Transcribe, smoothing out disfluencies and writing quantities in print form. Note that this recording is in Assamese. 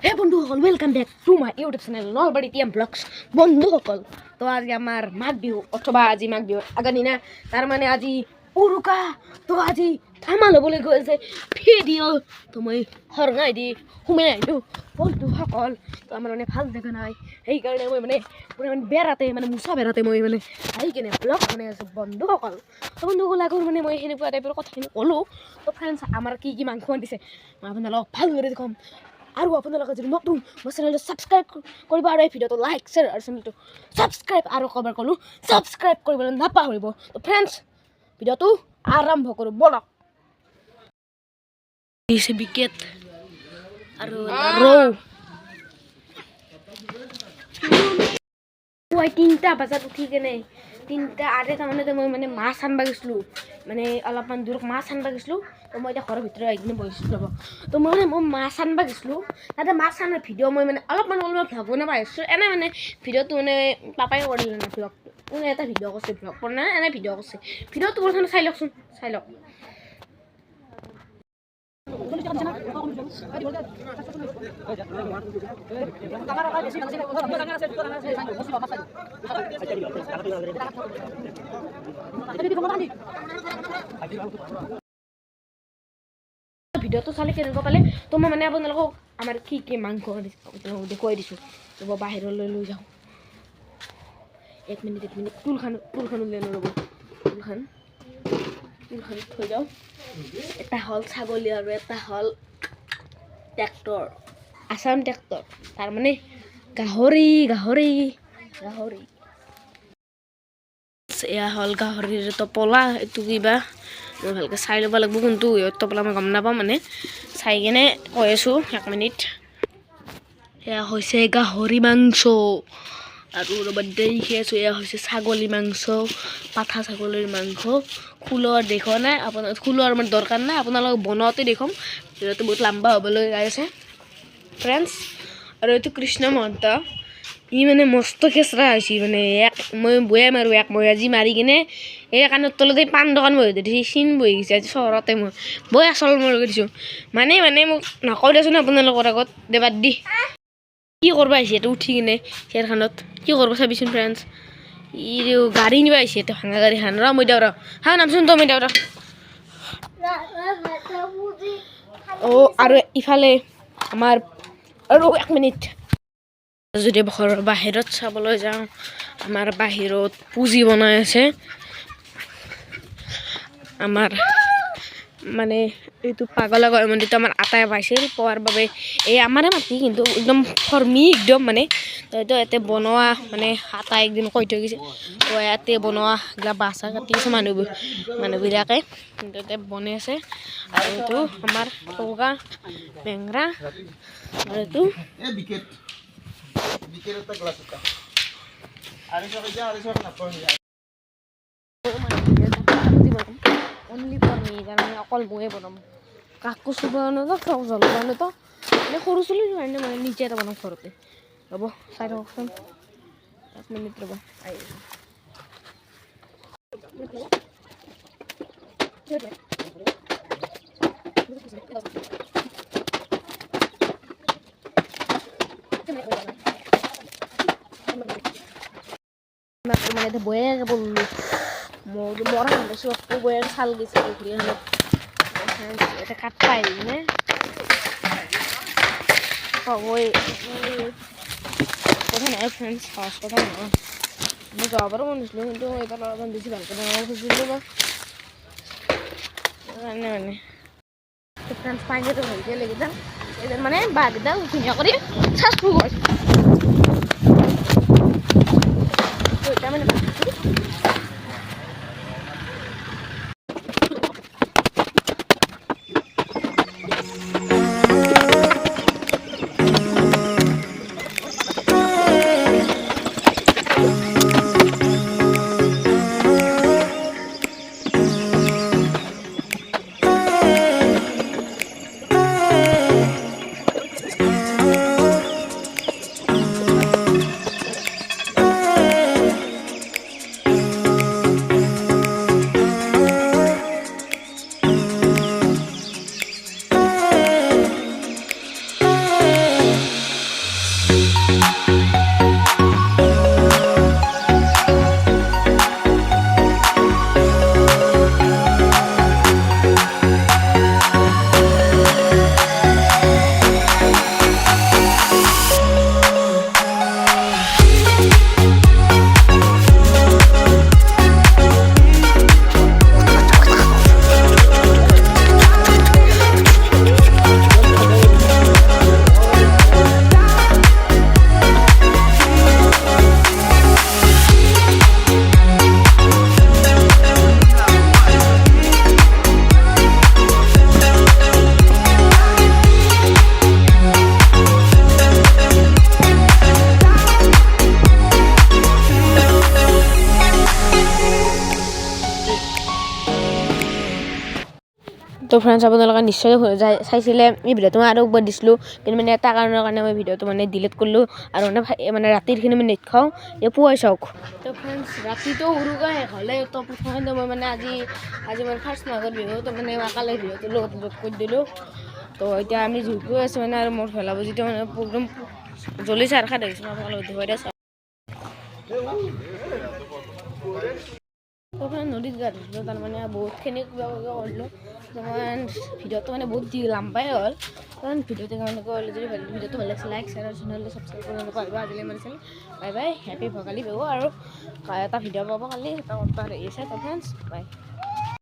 Hey বন্ধুসকল, welcome back to my YouTube channel Nalbari TM blogs. বন্ধুসকল, তো আজি আমাৰ মাঘ বিহু অথবা আজি মাঘ বিহুৰ আগাদিনা, তাৰমানে আজি উৰুকা। তো আজি ধামাল হ'বলৈ গৈ আছে ভিডিঅ'। তো মই সৰঙাই দি সোমাই আহিলোঁ বন্ধুসকল। তো আমাৰ মানে ভাল জেগা নাই, সেইকাৰণে মই মানে বেৰাতে মানে মোচা বেৰাতে মই মানে আহি কিনে ব্লগ বনাই আছোঁ বন্ধুসকল। তো বন্ধুসকল, আগৰ মানে মই সেনেকুৱা টাইপৰ কথাখিনি ক'লোঁ। তো ফ্ৰেণ্ডছ, আমাৰ কি কি মাংস দিছে মই আপোনালোকক ভালদৰে দেখুৱাম। আৰু আপোনালোকে যদি নতুন মোৰ চেনেলটো ছাবস্ক্ৰাইব কৰিব আৰু এই ভিডিঅ'টো লাইক শ্বেয়াৰ আৰু চেনেলটো ছাবস্ক্ৰাইব আৰু কবাৰ ক'লোঁ ছাবস্ক্ৰাইব কৰিবলৈ নাপাহৰিব। তো ফ্ৰেণ্ডছ, ভিডিঅ'টো আৰম্ভ কৰোঁ বলক। দিছে বিকেট আৰু ৰৌ পুৱাই 3টা বজাত উঠি কেনে 3টা আঢ়ৈটা মানতে মই মানে মাছ আনবা গৈছিলোঁ, মানে অলপমান দূৰত মাছ আনবা গৈছিলোঁ। তো মই এতিয়া ঘৰৰ ভিতৰত আহি কিনে বহিছিলোঁ ৰ'ব। তো মই মাছ আনবা গৈছিলোঁ, তাতে মাছ আনাৰ ভিডিঅ' মই মানে অলপমান ভ্লগ বনাব আহিছোঁ। এনে মানে ভিডিঅ'টো মানে পাপাই কৰিলে না ভ্লগ, মানে এটা ভিডিঅ' কৰিছে ভ্লগ বনাই এনে ভিডিঅ' কৰিছে। ভিডিঅ'টো প্ৰথমে চাই লওকচোন, চাই লওক। ভিডিঅ'টো চালে কেনেকুৱা পালে, তো মই মানে আপোনালোকক আমাৰ কি কি মাংস দেখুৱাই দিছোঁ। ৰ'ব বাহিৰলৈ লৈ যাওঁ, এক মিনিট টুলখন উলিয়াই লৈ ৰ'ব। টুলখন থৈ যাওঁ। এটা হ'ল ছাগলী আৰু এটা হ'ল ট্ৰেক্টৰ, আছাম ট্ৰেক্টৰ, তাৰমানে গাহৰি। এয়া হ'ল গাহৰিৰ টোপোলা। এইটো কিবা মই ভালকৈ চাই ল'ব লাগিব, কোনটো টোপোলা মই গম নাপাওঁ, মানে চাই কিনে কৈ আছোঁ 1 মিনিট। এয়া হৈছে গাহৰি মাংস আৰু ৰ'বা দেখি আছোঁ, এয়া হৈছে ছাগলী মাংস, পাঠা ছাগলীৰ মাংস। খোলৰ দেখুৱা নাই আপোনাৰ, খোলৰ মানে দৰকাৰ নাই, আপোনালোকক বনাওঁতে দেখুৱাম। যিহেতু বহুত লম্বা হ'বলৈ যাই আছে ফ্ৰেণ্ডছ। আৰু এইটো কৃষ্ণ মহন্ত, ই মানে মস্ত খেচৰা হৈছে, মানে মই বয়ে মাৰোঁ মই আজি মাৰি কিনে এই কাণৰ তলতে পাণ দোকান বহি দিছোঁ, চিন বহি গৈছে আজি চহৰতে। মই বৈ আচল মই লগাই দিছোঁ, মানে মোক নকওঁ দেচোন আপোনালোকৰ আগত দেবাত দি কি কৰিব আহিছে এইটো উঠি কিনে চেয়াৰখনত, কি কৰিব চাবিচোন ফ্ৰেণ্ডছ। ই গাড়ী নিব আহিছে, এইটো ভাঙা গাড়ীখন। ৰ মই দেওঁ, হা নামচোন তই, মই দেওঁ। আৰু ইফালে আমাৰ আৰু 1 মিনিট, যদি ঘৰৰ বাহিৰত চাবলৈ যাওঁ, আমাৰ বাহিৰত পুজি বনাই আছে। আমাৰ মানে এইটো পাগলা মন্দিৰটো আমাৰ আটাই পাইছিল পোৱাৰ বাবে এই আমাৰে মাটি, কিন্তু একদম ফৰ্মি একদম মানে। তো এইটো ইয়াতে বনোৱা মানে আটাই একদিন কৈ থৈ গৈছে, তো ইয়াতে বনোৱা গিলা বাঁহ কাটি আছে মানুহবিলাকে, কিন্তু ইয়াতে বনাই আছে। আৰু এইটো আমাৰ টৌকা বেংৰা, আৰু এইটো অনলি ফৰ মি, তাৰমানে অকল ময়ে বনাম, কাকো চুব নাযাওঁ, জ্বলাব নাযাওঁ, মানে সৰু চলিৰ কাৰণে মানে নিজে এটা বনাম ঘৰতে। ৰ'ব চাই থাককচোন 1 মিনিট ৰ'ব, আহি মানে বয়ে বললো মরা মানুষ বইয়ের ছাল গেছে ঘুরে হলো এটা কাটতে নে ওই কথা নয় ফ্রেন্ডস, খাওয়ার কথা নয়। আমি যাবারও মনে ছিল, কিন্তু এবার অলপমান বেশি ভালকে বানাবো খুঁজছিল বা মানে ফ্রেন্ডস পাইনিটা হয়ে লেগে যান এদের মানে বাদ দাও ধুনিয়া করে শাসু হয়। তো এটা মানে ফ্ৰেণ্ডছ আপোনালোকে নিশ্চয় চাইছিলে এই ভিডিঅ'টো মই আৰু একবাৰ দিছিলোঁ কিন্তু মানে এটা কাৰণৰ কাৰণে মই ভিডিঅ'টো মানে ডিলিট কৰিলোঁ আৰু মানে ৰাতিৰখিনি মই নেট খাওঁ এই পুৱাই চাওক তো ফ্ৰেণ্ডছ ৰাতিটো উৰুকা শেষ হ'লে তো প্ৰথমতে মই মানে আজি মানে ফাৰ্ষ্ট মাঘৰ বিহু তো মানে কালি ভিডিঅ'টো লগত যোগ কৰি দিলোঁ তো এতিয়া আমি জুই গৈ আছোঁ মানে আৰু মোৰ ভেলাপুজিটো মানে একদম জ্বলিছে আৰু খাই দেখিছোঁ আপোনালোকে দেখুৱাই দিয়া চাওক নদীত গা ধুছিলোঁ তাৰমানে বহুতখিনি কিবা কৰিলোঁ ভিডিঅ'টো মানে বহুত লাম্বাই হ'ল কাৰণ ভিডিঅ'টো কাৰণে কৰিলোঁ যদি ভিডিঅ'টো ভাল লাগিছে লাইক শ্বেয়াৰ আৰু চেনেলটো ছাবস্ক্ৰাইব কৰিব পাৰিবা আজিলৈ মানে bye bye happy Bhogali Bihu আৰু এটা ভিডিঅ' পাব কালি এটা হেৰি আছে তো ফ্ৰেণ্ডছ বাই